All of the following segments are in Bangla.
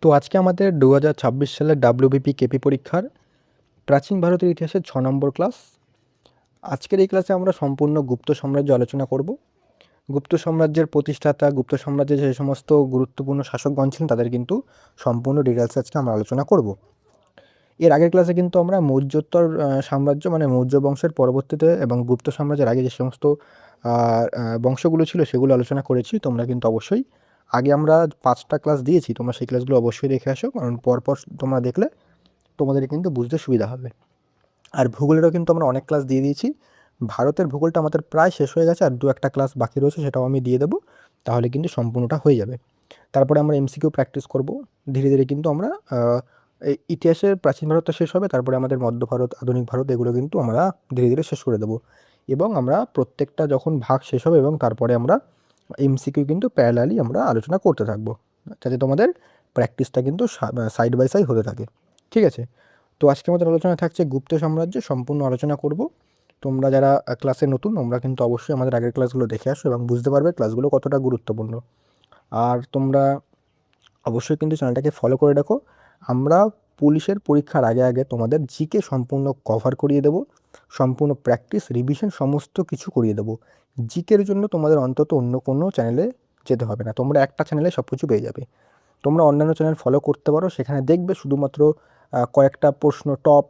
তো আজকে আমাদের 2026 সালের ডাব্লিউবিপি কেপি পরীক্ষার প্রাচীন ভারতের ইতিহাসের 6 নম্বর ক্লাস। আজকের এই ক্লাসে আমরা সম্পূর্ণ গুপ্ত সাম্রাজ্য আলোচনা করব। গুপ্ত সাম্রাজ্যের প্রতিষ্ঠাতা, গুপ্ত সাম্রাজ্যের যে সমস্ত গুরুত্বপূর্ণ শাসকগণ ছিলেন তাদের কিন্তু সম্পূর্ণ ডিটেলস আজকে আমরা আলোচনা করব। এর আগের ক্লাসে কিন্তু আমরা মৌর্যোত্তর সাম্রাজ্য মানে মৌর্য বংশের পরবর্তীতে এবং গুপ্ত সাম্রাজ্যের আগে যে সমস্ত বংশগুলো ছিল সেগুলো আলোচনা করেছি। তোমরা কিন্তু অবশ্যই আগে আমরা 5টা ক্লাস দিয়েছি, তোমরা সেই ক্লাসগুলো অবশ্যই দেখে আসো, কারণ পরপর তোমরা দেখলে তোমাদের কিন্তু বুঝতে সুবিধা হবে। আর ভূগোলেরও কিন্তু আমরা অনেক ক্লাস দিয়ে দিয়েছি। ভারতের ভূগোলটা আমাদের প্রায় শেষ হয়ে গেছে, আর 2-1টা ক্লাস বাকি রয়েছে, সেটাও আমি দিয়ে দেবো, তাহলে কিন্তু সম্পূর্ণটা হয়ে যাবে। তারপরে আমরা এমসিকিউ প্র্যাকটিস করব। ধীরে ধীরে কিন্তু আমরা এই ইতিহাসের প্রাচীন ভারতটা শেষ হবে, তারপরে আমাদের মধ্য ভারত, আধুনিক ভারত, এগুলো কিন্তু আমরা ধীরে ধীরে শেষ করে দেবো। এবং আমরা প্রত্যেকটা যখন ভাগ শেষ হবে এবং তারপরে আমরা এমসিকিউ কিন্তু প্যারালালি আমরা আলোচনা করতে থাকবো, যাতে তোমাদের প্র্যাকটিসটা কিন্তু সাইড বাই সাইড হতে থাকে। ঠিক আছে, তো আজকে আমাদের আলোচনা থাকছে গুপ্ত সাম্রাজ্য, সম্পূর্ণ আলোচনা করব। তোমরা যারা ক্লাসে নতুন, তোমরা কিন্তু অবশ্যই আমাদের আগের ক্লাসগুলো দেখে আসো এবং বুঝতে পারবে ক্লাসগুলো কতটা গুরুত্বপূর্ণ। আর তোমরা অবশ্যই কিন্তু চ্যানেলটাকে ফলো করে রাখো। আমরা পুলিশের পরীক্ষার আগে আগে তোমাদের জিকে সম্পূর্ণ কভার করিয়ে দেবো, সম্পূর্ণ প্র্যাকটিস রিভিশন সমস্ত কিছু করিয়ে দেবো। জিকের জন্য তোমাদের অন্তত অন্য কোনো চ্যানেলে যেতে হবে না, তোমরা একটা চ্যানেলে সব কিছু পেয়ে যাবে। তোমরা অন্যান্য চ্যানেল ফলো করতে পারো, সেখানে দেখবে শুধুমাত্র কয়েকটা প্রশ্ন, টপ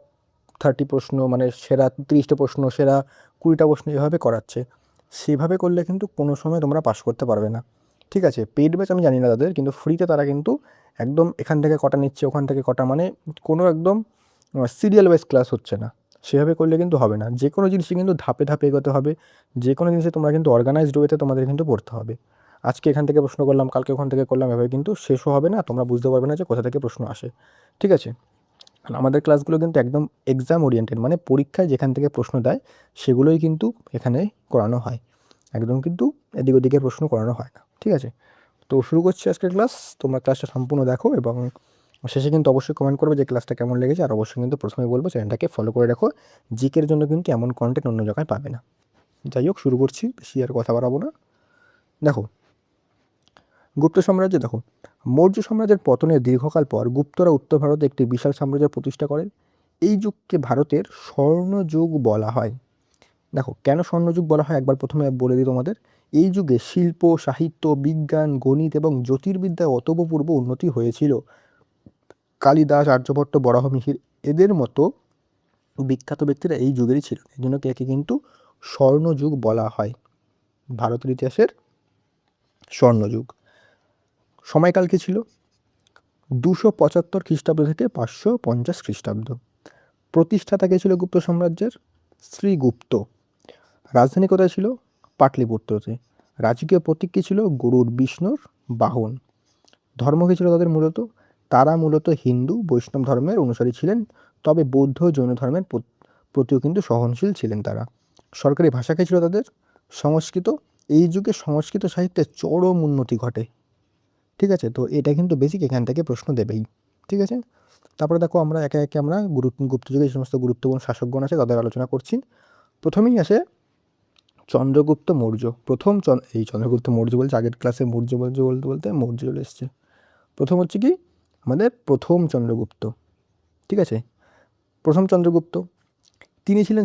30 প্রশ্ন, মানে সেরা 30টা প্রশ্ন, সেরা 20টা প্রশ্ন এভাবে করাচ্ছে। সেভাবে করলে কিন্তু কোনো সময় তোমরা পাস করতে পারবে না। ঠিক আছে, পেইড ব্যাচ আমি জানি না তাদের, কিন্তু ফ্রিতে তারা কিন্তু একদম এখান থেকে কটা নিচ্ছে, ওখান থেকে কটা, মানে কোনো একদম সিরিয়াল ওয়াইজ ক্লাস হচ্ছে না। সেভাবে করলে কিন্তু হবে না, যে কোনো জিনিসই কিন্তু ধাপে ধাপে এগোতে হবে। যে কোনো জিনিসে তোমরা কিন্তু অর্গানাইজড ওয়েতে তোমাদের কিন্তু পড়তে হবে। আজকে এখান থেকে প্রশ্ন করলাম, কালকে ওখান থেকে করলাম, এভাবে কিন্তু শেষও হবে না, তোমরা বুঝতে পারবে না যে কোথা থেকে প্রশ্ন আসে। ঠিক আছে, আর আমাদের ক্লাসগুলো কিন্তু একদম এক্সাম ওরিয়েন্টেড, মানে পরীক্ষায় যেখান থেকে প্রশ্ন দেয় সেগুলোই কিন্তু এখানে করানো হয়, একদম কিন্তু এদিক ওদিকের প্রশ্ন করানো হয় না। ঠিক আছে, তো শুরু করছি আজকের ক্লাস। তোমরা ক্লাসটা সম্পূর্ণ দেখো এবং শেষে কিন্তু অবশ্যই কমেন্ট করবে যে ক্লাসটা কেমন লেগেছে। আর অবশ্যই কিন্তু প্রথমে বলবো চ্যানেলটাকে ফলো করে রাখো, জিকের জন্য কিন্তু এমন কন্টেন্ট অন্য জায়গায় পাবে না। যাই হোক, শুরু করছি, বেশি আর কথা বাড়াবো না। দেখো, গুপ্ত সাম্রাজ্য দেখো, মৌর্য সাম্রাজ্যের পতনের দীর্ঘকাল পর গুপ্তরা উত্তর ভারতে একটি বিশাল সাম্রাজ্য প্রতিষ্ঠা করেন। এই যুগকে ভারতের স্বর্ণযুগ বলা হয়। দেখো, কেন স্বর্ণযুগ বলা হয় একবার প্রথমে বলে দিই তোমাদের। এই যুগে শিল্প, সাহিত্য, বিজ্ঞান, গণিত এবং জ্যোতির্বিদ্যায় অতপূর্ব উন্নতি হয়েছিল। কালিদাস, আর্যভট্ট, বরাহমিহির, এদের মতো বিখ্যাত ব্যক্তিরা এই যুগেরই ছিল, এই জন্য একে কিন্তু স্বর্ণযুগ বলা হয়, ভারতের ইতিহাসের স্বর্ণযুগ। সময়কাল কী ছিল? 275 খ্রিস্টাব্দ থেকে 550 খ্রিস্টাব্দ। প্রতিষ্ঠাতা কে ছিল গুপ্ত সাম্রাজ্যের? শ্রীগুপ্ত। রাজধানী কোথায় ছিল? পাটলিপুত্রতে। রাজকীয় প্রতীক কী ছিল? গরুর, বিষ্ণুর বাহন। ধর্ম কী ছিল তাদের মূলত? তারা মূলত হিন্দু বৈষ্ণব ধর্মের অনুসারী ছিলেন, তবে বৌদ্ধ জৈন ধর্মের প্রতিও কিন্তু সহনশীল ছিলেন তারা। সরকারি ভাষা কী ছিল তাদের? সংস্কৃত। এই যুগে সংস্কৃত সাহিত্যের চরম উন্নতি ঘটে। ঠিক আছে, তো এটা কিন্তু বেসিক, এখান থেকে প্রশ্ন দেবেই। ঠিক আছে, তারপরে দেখো আমরা একে একে আমরা গুপ্ত যুগে যে সমস্ত গুরুত্বপূর্ণ শাসকগণ আছে তাদের আলোচনা করছি। প্রথমেই আসে চন্দ্রগুপ্ত মৌর্য। এই চন্দ্রগুপ্ত মৌর্য বলছে, আগের ক্লাসে মৌর্য বলতে বলতে বলতে মৌর্য চলে এসছে। প্রথম হচ্ছে কি আমাদের প্রথম চন্দ্রগুপ্ত। ঠিক আছে, প্রথম চন্দ্রগুপ্ত, তিনি ছিলেন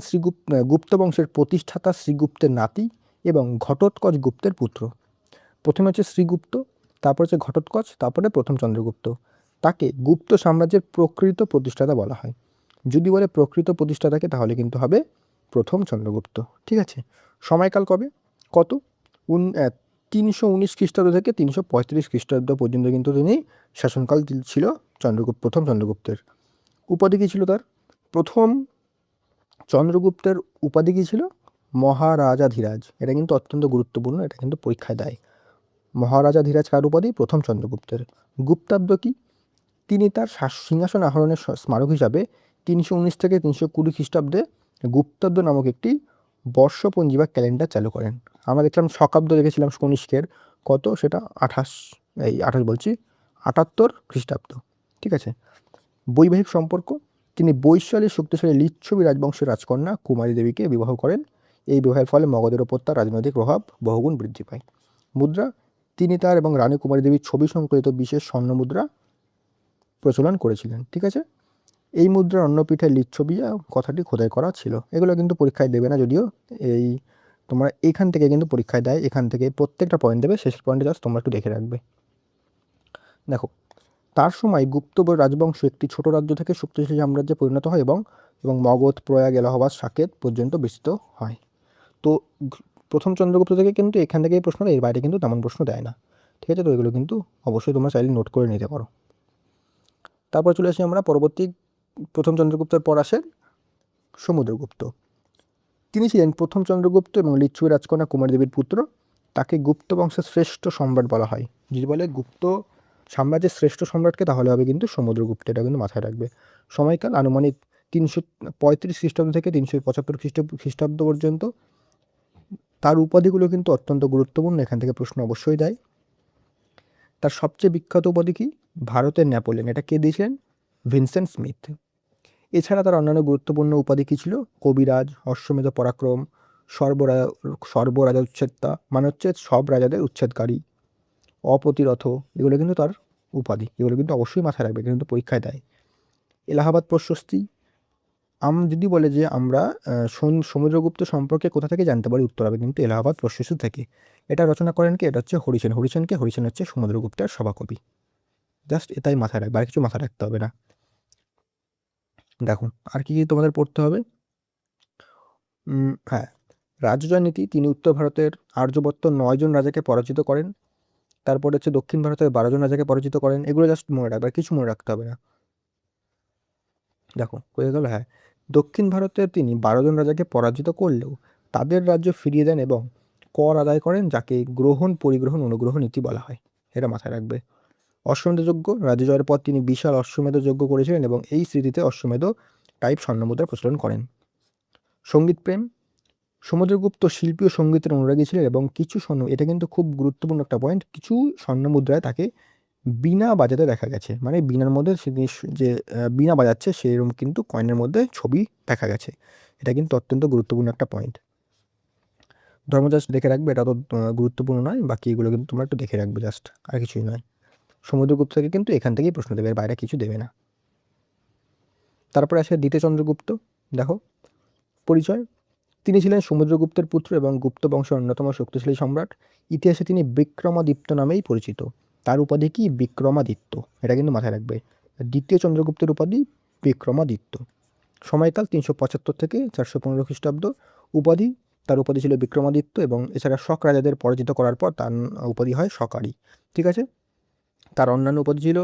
গুপ্ত বংশের প্রতিষ্ঠাতা শ্রীগুপ্তের নাতি এবং ঘটোৎকচ গুপ্তের পুত্র। প্রথমে হচ্ছে শ্রীগুপ্ত, তারপর হচ্ছে ঘটোৎকচ, তারপরে প্রথম চন্দ্রগুপ্ত। তাকে গুপ্ত সাম্রাজ্যের প্রকৃত প্রতিষ্ঠাতা বলা হয়। যদি বলে প্রকৃত প্রতিষ্ঠাতাকে, তাহলে কিন্তু হবে প্রথম চন্দ্রগুপ্ত। ঠিক আছে, সময়কাল কবে, কত? 319 খ্রিস্টাব্দ থেকে 335 খ্রিস্টাব্দ পর্যন্ত কিন্তু তিনি শাসনকাল ছিল প্রথম চন্দ্রগুপ্তের। উপাধি কী ছিল তার? প্রথম চন্দ্রগুপ্তের উপাধি কী ছিল? মহারাজাধিরাজ। এটা কিন্তু অত্যন্ত গুরুত্বপূর্ণ, এটা কিন্তু পরীক্ষায় দেয়। মহারাজাধিরাজ কার উপাধি? প্রথম চন্দ্রগুপ্তের। গুপ্তাব্দ কি? তিনি তার সিংহাসন আহরণের স্মারক হিসাবে 319 থেকে 320 খ্রিস্টাব্দে গুপ্তাব্দ নামক একটি বর্ষপঞ্জি বা ক্যালেন্ডার চালু করেন। আমরা দেখলাম শকাব্দ দেখেছিলাম কনিষ্কের, কত সেটা 78 খ্রিস্টাব্দ। ঠিক আছে, বৈবাহিক সম্পর্ক, তিনি বৈশালী শক্তিশালী লিচ্ছবি রাজবংশের রাজকন্যা কুমারী দেবীকে বিবাহ করেন। এই বিবাহের ফলে মগধের ওপর তার রাজনৈতিক প্রভাব বহুগুণ বৃদ্ধি পায়। মুদ্রা, তিনি তার এবং রানী কুমারী দেবীর ছবি সংকলিত বিশেষ স্বর্ণ মুদ্রা প্রচলন করেছিলেন। ঠিক আছে, এই মুদ্রার অন্য পিঠে লিচ্ছবি কথাটি খোদাই করা ছিল। এগুলো কিন্তু পরীক্ষায় দেবে না, যদিও এই তোমরা এইখান থেকে কিন্তু পরীক্ষায় দেয়, এখান থেকে প্রত্যেকটা পয়েন্ট দেবে, শেষের পয়েন্টে জাস্ট তোমরা একটু দেখে রাখবে। দেখো, তার সময় গুপ্ত রাজবংশ একটি ছোট রাজ্য থেকে শক্তিশালী সাম্রাজ্যে পরিণত হয় এবং মগধ, প্রয়াগ, এলাহাবাদ, সাকেত পর্যন্ত বিস্তৃত হয়। তো প্রথম চন্দ্রগুপ্ত থেকে কিন্তু এখান থেকেই প্রশ্ন দেয়, এর বাইরে কিন্তু তেমন প্রশ্ন দেয় না। ঠিক আছে, তো এগুলো কিন্তু অবশ্যই তোমরা চাইলে নোট করে নিতে পারো। তারপর চলে আসি আমরা পরবর্তী, প্রথম চন্দ্রগুপ্তের পর আসে সমুদ্রগুপ্ত। তিনি ছিলেন প্রথম চন্দ্রগুপ্ত এবং লিচ্ছুর রাজকন্যা কুমারী দেবীর পুত্র। তাকে গুপ্ত বংশের শ্রেষ্ঠ সম্রাট বলা হয়। যদি বলে গুপ্ত সাম্রাজ্যের শ্রেষ্ঠ সম্রাটকে, তাহলে হবে কিন্তু সমুদ্রগুপ্ত, এটা কিন্তু মাথায় রাখবে। সময়কাল আনুমানিক 335 খ্রিস্টাব্দ থেকে 375 খ্রিস্টাব্দ পর্যন্ত। তার উপাধিগুলো কিন্তু অত্যন্ত গুরুত্বপূর্ণ, এখান থেকে প্রশ্ন অবশ্যই দেয়। তার সবচেয়ে বিখ্যাত উপাধি কি? ভারতের নেপোলিয়ন। এটা কে দিয়েছিলেন? Vincent Smith. এছাড়া তার অন্যান্য গুরুত্বপূর্ণ উপাধি কী ছিল? কবিরাজ, অশ্বমেধ পরাক্রম, সর্বরাজা উচ্ছেদতা, মানে হচ্ছে সব রাজাদের উচ্ছেদকারী, অপ্রতিরথ, এগুলো কিন্তু তার উপাধি। এগুলো কিন্তু অবশ্যই মাথায় রাখবে, কিন্তু পরীক্ষায় দেয়। এলাহাবাদ প্রশস্তি, যদি বলে যে আমরা সমুদ্রগুপ্ত সম্পর্কে কোথা থেকে জানতে পারি, উত্তর হবে কিন্তু এলাহাবাদ প্রশস্তি থেকে। এটা রচনা করেন কি? এটা হচ্ছে হরিসেন। হরিসেন হচ্ছে সমুদ্রগুপ্তের সভাকবি। জাস্ট এটাই মাথায় রাখবে, আর কিছু মাথায় রাখতে হবে না। দেখো, আর কি তোমাদের পড়তে হবে? হ্যাঁ, রাজজয় নীতি, তিনি উত্তর ভারতের আর্যবর্ত 9 জন রাজাকে পরাজিত করেন। তারপর হচ্ছে দক্ষিণ ভারতের 12 জন রাজাকে পরাজিত করেন। এগুলো জাস্ট মনে রাখবে, আর কিছু মনে রাখতে হবে না। দেখো হয়ে গেল। হ্যাঁ, দক্ষিণ ভারতের তিনি 12 জন রাজাকে পরাজিত করলেও তাদের রাজ্য ফিরিয়ে দেন এবং কর আদায় করেন, যাকে গ্রহণ পরিগ্রহণ অনুগ্রহ নীতি বলা হয়। এটা মাথায় রাখবে। অশ্বমেধ যজ্ঞ, রাজ্য জয়ের পর তিনি বিশাল অশ্বমেধ যজ্ঞ করেছিলেন এবং এই স্মৃতিতে অশ্বমেধ টাইপ স্বর্ণমুদ্রা প্রচলন করেন। সঙ্গীত প্রেম, সমুদ্রগুপ্ত শিল্পী ও সঙ্গীতের অনুরাগী ছিলেন এবং কিছু এটা কিন্তু খুব গুরুত্বপূর্ণ একটা পয়েন্ট, কিছু স্বর্ণমুদ্রায় তাকে বীণা বাজাতে দেখা গেছে। মানে বীণার মধ্যে যে বীণা বাজাচ্ছে সেরকম কিন্তু কয়েনের মধ্যে ছবি দেখা গেছে। এটা কিন্তু অত্যন্ত গুরুত্বপূর্ণ একটা পয়েন্ট। ধর্ম জাস্ট দেখে রাখবে, এটা তো গুরুত্বপূর্ণ নয়, বাকি এগুলো কিন্তু তোমরা একটু দেখে রাখবে জাস্ট, আর কিছুই নয়। সমুদ্রগুপ্ত থেকে কিন্তু এখান থেকেই প্রশ্ন দেবে, এর বাইরে কিছু দেবে না। তারপরে আসে দ্বিতীয় চন্দ্রগুপ্ত। দেখো, পরিচয়, তিনি ছিলেন সমুদ্রগুপ্তের পুত্র এবং গুপ্ত বংশের অন্যতম শক্তিশালী সম্রাট। ইতিহাসে তিনি বিক্রমাদিত্য নামেই পরিচিত। তার উপাধি কি? বিক্রমাদিত্য। এটা কিন্তু মাথায় রাখবে। দ্বিতীয় চন্দ্রগুপ্তের উপাধি বিক্রমাদিত্য। সময়কাল 375 থেকে 415 খ্রিস্টাব্দ। উপাধি, তার উপাধি ছিল বিক্রমাদিত্য এবং এছাড়া শক রাজাদের পরাজিত করার পর তার উপাধি হয় শকারী। ঠিক আছে, তার অন্যান্য উপাধি ছিল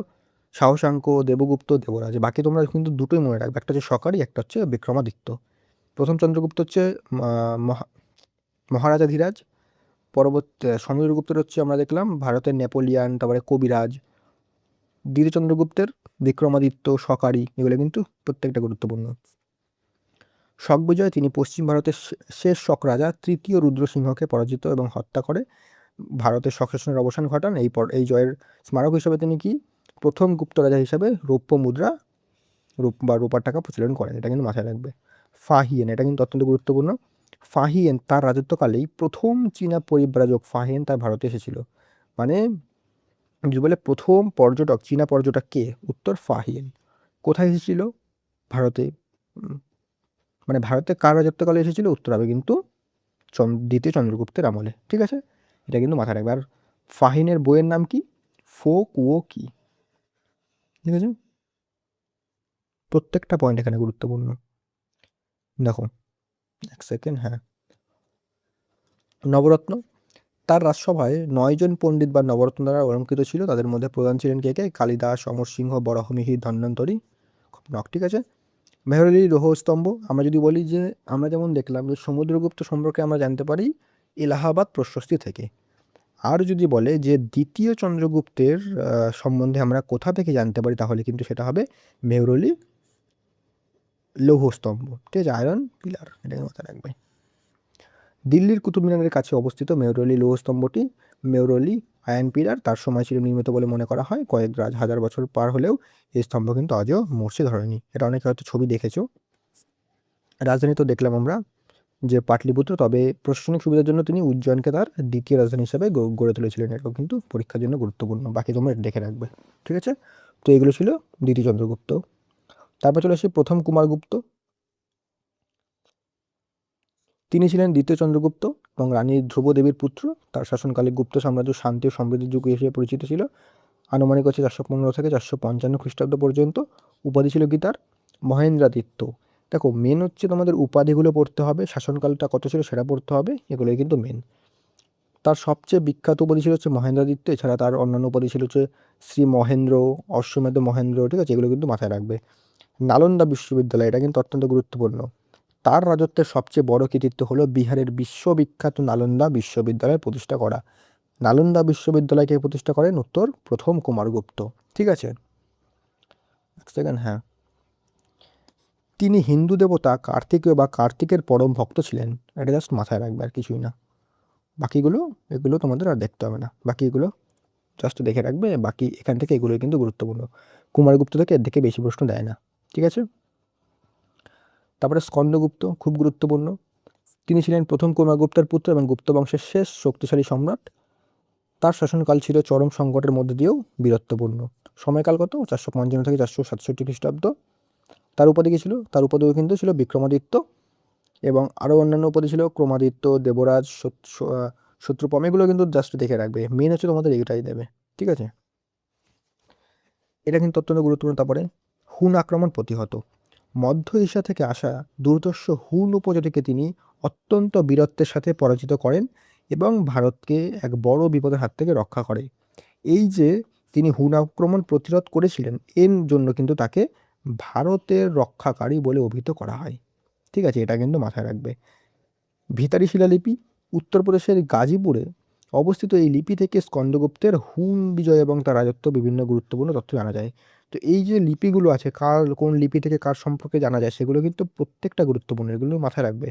সাহসাঙ্ক, দেবগুপ্ত, দেবরাজ। বাকি তোমরা কিন্তু দুটোই মনে রাখবে, একটা হচ্ছে শকারী, একটা হচ্ছে বিক্রমাদিত্য। প্রথম চন্দ্রগুপ্ত হচ্ছে মহারাজা ধীরাজ। পরবর্তী সমুদ্রগুপ্তের হচ্ছে আমরা দেখলাম ভারতের নেপোলিয়ান, তারপরে কবিরাজ। দ্বিতীয় চন্দ্রগুপ্তের বিক্রমাদিত্য, শকারী, এগুলো কিন্তু প্রত্যেকটা গুরুত্বপূর্ণ। শক বিজয়, তিনি পশ্চিম ভারতের শেষ শক রাজা তৃতীয় রুদ্রসিংহকে পরাজিত এবং হত্যা করে ভারতের শক শাসনের অবসান ঘটান। এই জয়ের স্মারক হিসাবে তিনি কি? প্রথম গুপ্ত রাজা হিসাবে রৌপ্য মুদ্রা বা রূপার টাকা প্রচলন করেন। এটা কিন্তু মাথায় রাখবে। ফাহিয়েন, এটা কিন্তু অত্যন্ত গুরুত্বপূর্ণ। ফাহিয়েন তার রাজত্বকালেই প্রথম চীনা পরিব্রাজক ফাহিয়েন তার ভারতে এসেছিল। মানে যদি বলে প্রথম পর্যটক, চীনা পর্যটক কে? উত্তর ফাহিয়েন। কোথায় এসেছিল? ভারতে। মানে ভারতে কার রাজত্বকালে এসেছিল? উত্তর হবে কিন্তু দ্বিতীয় চন্দ্রগুপ্তের আমলে। ঠিক আছে, এটা কিন্তু মাথায় রাখবে। আর ফাহিনের বইয়ের নাম কি? ফো কুয়ো কি। ঠিক আছে, প্রত্যেকটা পয়েন্ট এখানে গুরুত্বপূর্ণ। দেখো, এক সেকেন্ড। হ্যাঁ, নবরত্ন, তার রাজসভায় 9 জন পণ্ডিত বা নবরত্ন দ্বারা অলঙ্কৃত ছিল। তাদের মধ্যে প্রধান ছিলেন কে কে? কালিদাস, অমরসিংহ, বরাহমিহির, ধন্বন্তরী। ঠিক আছে। মেহরলি লৌহস্তম্ভ, আমরা যদি বলি যে আমরা যেমন দেখলাম যে সমুদ্রগুপ্ত সম্পর্কে আমরা জানতে পারি এলাহাবাদ প্রশস্তি থেকে। আর যদি বলে যে দ্বিতীয় চন্দ্রগুপ্তের সম্বন্ধে আমরা কোথা থেকে জানতে পারি, তাহলে কিন্তু সেটা হবে মেহরলি লৌহস্তম্ভ। ঠিক আছে, আয়রন পিলার, এটাকে মাথায় রাখবে। দিল্লির কুতুব মিনারের কাছে অবস্থিত মেহরলি লৌহস্তম্ভটি মেহরলি আয়রন পিলার তার সময় ছিল নির্মিত বলে মনে করা হয়। কয়েক হাজার বছর পার হলেও এই স্তম্ভ কিন্তু আজও মরচে ধরেনি। এটা অনেকে হয়তো ছবি দেখেছো। রাজধানী তো দেখলাম আমরা যে পাটলিপুত্র, তবে প্রশাসনিক সুবিধার জন্য তিনি উজ্জয়নকে তার দ্বিতীয় রাজধানী হিসেবে গড়ে তুলেছিলেন। এটাও কিন্তু পরীক্ষার জন্য গুরুত্বপূর্ণ, বাকি তোমরা দেখে রাখবে। ঠিক আছে, তো এগুলো ছিল দ্বিতীয় চন্দ্রগুপ্ত। তারপর চলে আসি প্রথম কুমারগুপ্ত। তিনি ছিলেন দ্বিতীয় চন্দ্রগুপ্ত এবং রানী ধ্রুবদেবীর পুত্র। তার শাসনকালে গুপ্ত সাম্রাজ্য শান্তি ও সমৃদ্ধির যুগ হিসেবে পরিচিত ছিল। আনুমানিক হচ্ছে 415 থেকে 455 খ্রিস্টাব্দ পর্যন্ত। উপাধি ছিল কি তার? মহেন্দ্রাদিত্য। দেখো, মেন হচ্ছে তোমাদের উপাধিগুলো পড়তে হবে, শাসনকালটা কত ছিল সেটা পড়তে হবে, এগুলোই কিন্তু মেন। তার সবচেয়ে বিখ্যাত উপাধি ছিল হচ্ছে মহেন্দ্রাদিত্য। এছাড়া তার অন্যান্য উপাধি ছিল হচ্ছে শ্রী মহেন্দ্র, অশ্বমেধ মহেন্দ্র, ঠিক আছে, এগুলো কিন্তু মাথায় রাখবে। নালন্দা বিশ্ববিদ্যালয়, এটা কিন্তু অত্যন্ত গুরুত্বপূর্ণ। তার রাজত্বের সবচেয়ে বড় কৃতিত্ব হলো বিহারের বিশ্ববিখ্যাত নালন্দা বিশ্ববিদ্যালয় প্রতিষ্ঠা করা। নালন্দা বিশ্ববিদ্যালয়কে প্রতিষ্ঠা করেন উত্তর প্রথম কুমারগুপ্ত, ঠিক আছে। এক সেকেন্ড, হ্যাঁ, তিনি হিন্দু দেবতা কার্তিকেয় বা কার্তিকের পরম ভক্ত ছিলেন। এটা জাস্ট মাথায় রাখবে, আর কিছুই না। বাকিগুলো এগুলো তোমাদের আর দেখতে হবে না, বাকিগুলো জাস্ট দেখে রাখবে। বাকি এখান থেকে এগুলোই কিন্তু গুরুত্বপূর্ণ। কুমারগুপ্ত থেকে এর দিকে বেশি প্রশ্ন দেয় না, ঠিক আছে। তারপরে স্কন্দগুপ্ত, খুব গুরুত্বপূর্ণ। তিনি ছিলেন প্রথম কুমারগুপ্তের পুত্র এবং গুপ্ত বংশের শেষ শক্তিশালী সম্রাট। তার শাসনকাল ছিল চরম সংকটের মধ্যে দিয়েও বীরত্বপূর্ণ। সময়কাল কত? 455 থেকে 467 খ্রিস্টাব্দ। তার উপাধি কী ছিল? তার উপাধিও কিন্তু ছিল বিক্রমাদিত্য, এবং আরও অন্যান্য উপাধি ছিল ক্রমাদিত্য, দেবরাজ, শত্রুপম। এগুলো কিন্তু জাস্ট দেখে রাখবে, মেন হচ্ছে তোমাদের এইটাই দেবে, ঠিক আছে। এটা কিন্তু অত্যন্ত গুরুত্বপূর্ণ। তারপরে হুন আক্রমণ প্রতিহত। মধ্য এশিয়া থেকে আসা দুর্ধর্ষ হুন উপজাতিকে তিনি অত্যন্ত বীরত্বের সাথে পরাজিত করেন এবং ভারতকে এক বড় বিপদের হাত থেকে রক্ষা করে। এই যে তিনি হুন আক্রমণ প্রতিরোধ করেছিলেন, এর জন্য কিন্তু তাকে ভারতের রক্ষাকারী বলে অভিহিত করা হয়, ঠিক আছে, এটা কিন্তু মাথায় রাখবে। ভিতারি শিলালিপি, উত্তরপ্রদেশের গাজীপুরে অবস্থিত এই লিপি থেকে স্কন্দগুপ্তের হুন বিজয় এবং তার রাজত্ব বিভিন্ন গুরুত্বপূর্ণ তথ্য জানা যায়। তো এই যে লিপিগুলো আছে, কার কোন লিপি থেকে কার সম্পর্কে জানা যায়, সেগুলো কিন্তু প্রত্যেকটা গুরুত্বপূর্ণ, এগুলো মাথায় রাখবে।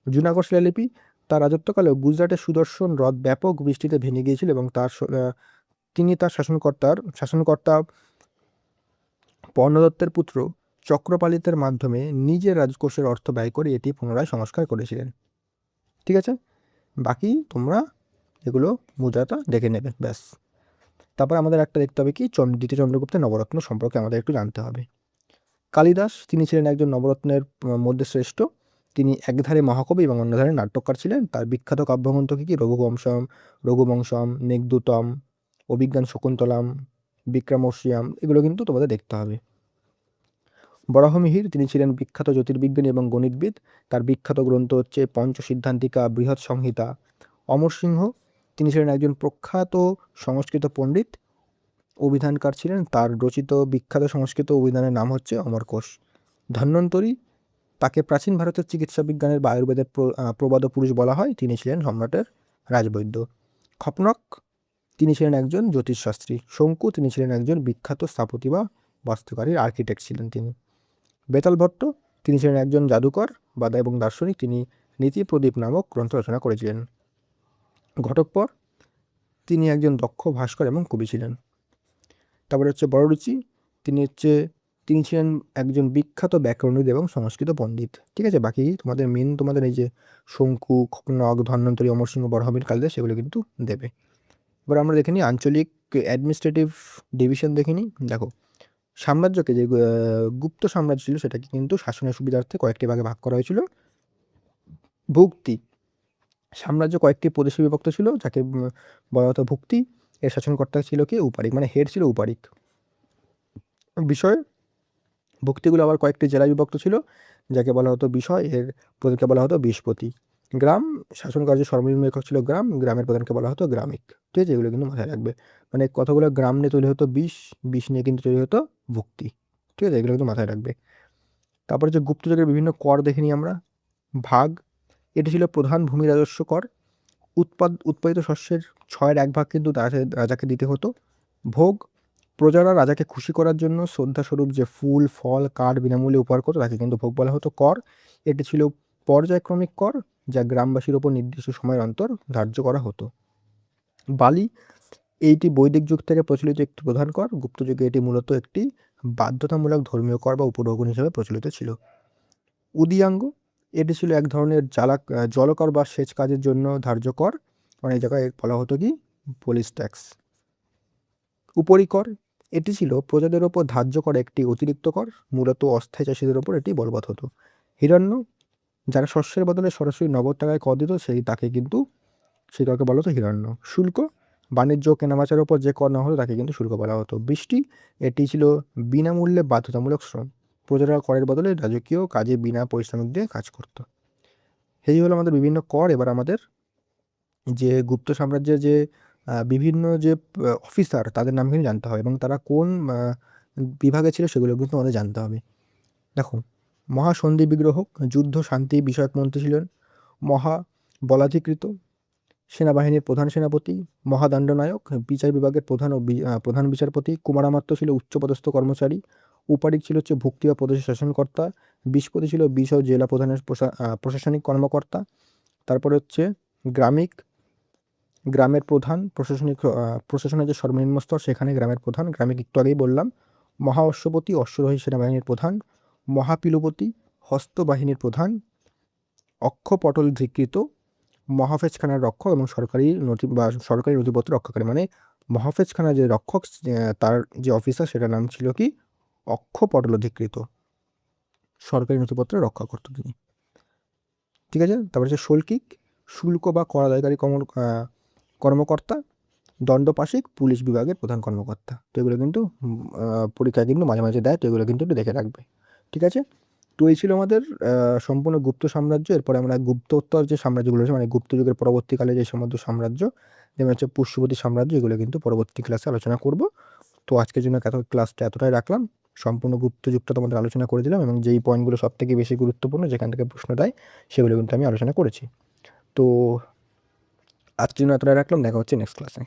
জুনাগড় শিলালিপি, তার রাজত্বকালেও গুজরাটের সুদর্শন হ্রদ ব্যাপক বৃষ্টিতে ভেঙে গিয়েছিল এবং তিনি তার শাসনকর্তা পর্ণদত্তের পুত্র চক্রপালিতের মাধ্যমে নিজের রাজকোষের অর্থ ব্যয় করে এটি পুনরায় সংস্কার করেছিলেন, ঠিক আছে। বাকি তোমরা এগুলো মুদ্রাটা দেখে নেবে, ব্যাস। তারপর আমাদের একটা দেখতে হবে কি, দ্বিতীয় চন্দ্রগুপ্তের নবরত্ন সম্পর্কে আমাদের একটু জানতে হবে। কালিদাস, তিনি ছিলেন একজন নবরত্নের মধ্যে শ্রেষ্ঠ। তিনি একধারে মহাকবি এবং অন্যধারে নাট্যকার ছিলেন। তার বিখ্যাত কাব্যগ্রন্থ কি? রঘুবংশম, মেঘদূতম, অভিজ্ঞান শকুন্তলাম, বিক্রমোর্শিয়াম, এগুলো কিন্তু তোমাদের দেখতে হবে। বরাহমিহির, তিনি ছিলেন বিখ্যাত জ্যোতির্বিজ্ঞানী এবং গণিতবিদ। তার বিখ্যাত গ্রন্থ হচ্ছে পঞ্চসিদ্ধান্তিকা, বৃহৎ সংহিতা। অমর সিংহ, তিনি ছিলেন একজন প্রখ্যাত সংস্কৃত পণ্ডিত, অভিধানকার ছিলেন। তার রচিত বিখ্যাত সংস্কৃত অভিধানের নাম হচ্ছে অমরকোষ। ধন্বন্তরী, তাকে প্রাচীন ভারতের চিকিৎসা বিজ্ঞানের বা আয়ুর্বেদের প্রবাদ পুরুষ বলা হয়। তিনি ছিলেন সম্রাটের রাজবৈদ্য। খপনক, তিনি ছিলেন একজন জ্যোতিষশাস্ত্রী। শঙ্কু, তিনি ছিলেন একজন বিখ্যাত স্থপতি বা বাস্তুকারীর আর্কিটেক্ট ছিলেন তিনি। বেতাল ভট্ট, তিনি ছিলেন একজন জাদুকর এবং দার্শনিক। তিনি নীতি প্রদীপ নামক গ্রন্থ রচনা করেছিলেন। ঘটোৎকচ, তিনি একজন দক্ষ ভাস্কর এবং কবি ছিলেন। তারপরে হচ্ছে বড়রুচি, তিনি ছিলেন একজন বিখ্যাত ব্যাকরণবিদ এবং সংস্কৃত পণ্ডিত, ঠিক আছে। বাকি তোমাদের মেন তোমাদের এই যে শঙ্কু, খপনক, ধন্বন্তরী, অমরসিংহ, বরাহমিহির, কালিদাস, সেগুলো কিন্তু দেবে। এবার আমরা দেখে নিই আঞ্চলিক অ্যাডমিনিস্ট্রেটিভ ডিভিশন দেখে নিই। দেখো, সাম্রাজ্যকে যে গুপ্ত সাম্রাজ্য ছিল সেটাকে কিন্তু শাসনের সুবিধার্থে কয়েকটি ভাগে ভাগ করা হয়েছিল। ভুক্তি সাম্রাজ্য কয়েকটি প্রদেশে বিভক্ত ছিল, যাকে বলা হতো ভুক্তি। এর শাসনকর্তা ছিল কি? উপারিক, মানে হেড ছিল উপারিক। বিষয়, ভুক্তিগুলো আবার কয়েকটি জেলায় বিভক্ত ছিল, যাকে বলা হতো বিষয়। এর প্রধানকে বলা হতো বিষপতি। গ্রাম, শাসন কার্যের সর্বনিম্ন একক ছিল গ্রাম। গ্রামের প্রধানকে বলা হতো গ্রামিক, ঠিক আছে। এগুলো কিন্তু মাথায় রাখবে, মানে কতগুলো গ্রাম নিয়ে তৈরি হতো বিষ নিয়ে কিন্তু তৈরি হতো ভুক্তি, ঠিক আছে। এগুলো কিন্তু মাথায় রাখবে। তারপরে যে গুপ্তযুগের বিভিন্ন কর দেখে নিই আমরা। ভাগ, এটি ছিল প্রধান ভূমি রাজস্ব কর। উৎপাদিত শস্যের 1/6 কিন্তু রাজাকে দিতে হতো। ভোগ, প্রজারা রাজাকে খুশি করার জন্য শ্রদ্ধাস্বরূপ যে ফুল, ফল, কাঠ বিনামূল্যে উপহার করতো তাকে কিন্তু ভোগ বলা হতো। কর, এটি ছিল পর্যায়ক্রমিক কর, যা গ্রামবাসীর ওপর নির্দিষ্ট সময়ের অন্তর ধার্য করা হতো। বালি, এইটি বৈদিক যুগ থেকে প্রচলিত একটি প্রধান কর। গুপ্ত যুগে এটি মূলত একটি বাধ্যতামূলক ধর্মীয় কর বা উপঢৌকন হিসেবে প্রচলিত ছিল। উদিয়াঙ্গ, এটি ছিল এক ধরনের জলকর বা সেচ কাজের জন্য ধার্য কর, অনেক জায়গায় বলা হতো কি? Police tax. উপরিকর, এটি ছিল প্রজাদের ওপর ধার্য করা একটি অতিরিক্ত কর, মূলত অস্থায়ী চাষিদের ওপর এটি বলবৎ হতো। হিরণ্য, যারা শস্যের বদলে সরাসরি নগদ টাকায় কর দিত তাকে কিন্তু সেই করকে বলা হতো হিরণ্য। শুল্ক, বাণিজ্য কেনাবেচার ওপর যে কর নেওয়া হতো তাকে কিন্তু শুল্ক বলা হতো। বৃষ্টি, এটি ছিল বিনামূল্যে বাধ্যতামূলক শ্রম, প্রজারা করের বদলে রাজকীয় কাজে বিনা পারিশ্রমিক দিয়ে কাজ করত। এই হলো আমাদের বিভিন্ন কর। এবার আমাদের যে গুপ্ত সাম্রাজ্যের যে বিভিন্ন যে অফিসার তাদের নাম কিন্তু জানতে হবে এবং তারা কোন বিভাগে ছিল সেগুলো কিন্তু আমাদের জানতে হবে। দেখো, মহাসন্ধি বিগ্রহ যুদ্ধ শান্তি বিষয়ক মন্ত্রী ছিলেন। মহা বলাধিকৃত সেনাবাহিনীর প্রধান সেনাপতি। মহাদণ্ডনায়ক বিচার বিভাগের প্রধান ও প্রধান বিচারপতি। কুমারামাত্য ছিল উচ্চপদস্থ কর্মচারী। উপারিক ছিল হচ্ছে ভুক্তি বা প্রদেশের শাসনকর্তা। বিশপতি ছিল বিশ ও জেলা প্রধানের প্রশাসনিক কর্মকর্তা। তারপরে হচ্ছে গ্রামিক, গ্রামের প্রধান, প্রশাসনের যে সর্বনিম্ন স্তর সেখানে গ্রামের প্রধান। গ্রামিক একটু আগেই বললাম। মহা অশ্বপতি অশ্বরোহী সেনাবাহিনীর প্রধান। মহাপিলপতি হস্তবাহিনীর প্রধান। অক্ষপটল ধিকৃত মহাফেজখানার রক্ষক এবং সরকারি নথি বা সরকারি নথিপত্র রক্ষাকারী, মানে মহাফেজখানার যে রক্ষক তার যে অফিসার সেটার নাম ছিল কি অক্ষপটল ধিকৃত, সরকারি নথিপত্র রক্ষা করত তিনি। ঠিক আছে, তারপরে হচ্ছে শল্কিক, শুল্ক বা কর আদায়কারী কর্মকর্তা। দণ্ডপাশিক, পুলিশ বিভাগের প্রধান কর্মকর্তা। তো এগুলো কিন্তু পরীক্ষায় কিন্তু মাঝে মাঝে দেয়, তো এগুলো কিন্তু একটু দেখে রাখবে। ঠিক আছে, তো এই ছিল আমাদের সম্পূর্ণ গুপ্ত সাম্রাজ্য। এরপরে আমরা গুপ্তোত্তর যে সাম্রাজ্যগুলো আছে, মানে গুপ্ত যুগের পরবর্তীকালে যে সমস্ত সাম্রাজ্য, যেমন হচ্ছে পুষ্যবতী সাম্রাজ্য, এগুলো কিন্তু পরবর্তী ক্লাসে আলোচনা করব। তো আজকের জন্য ক্লাসটা এতটাই রাখলাম। সম্পূর্ণ গুপ্ত যুগটা তোমাদের আলোচনা করে দিলাম এবং যেই পয়েন্টগুলো সব থেকে বেশি গুরুত্বপূর্ণ যেখান থেকে প্রশ্ন দেয় সেগুলো কিন্তু আমি আলোচনা করেছি। তো আজকের জন্য এতটাই রাখলাম, দেখা হচ্ছে নেক্সট ক্লাসে।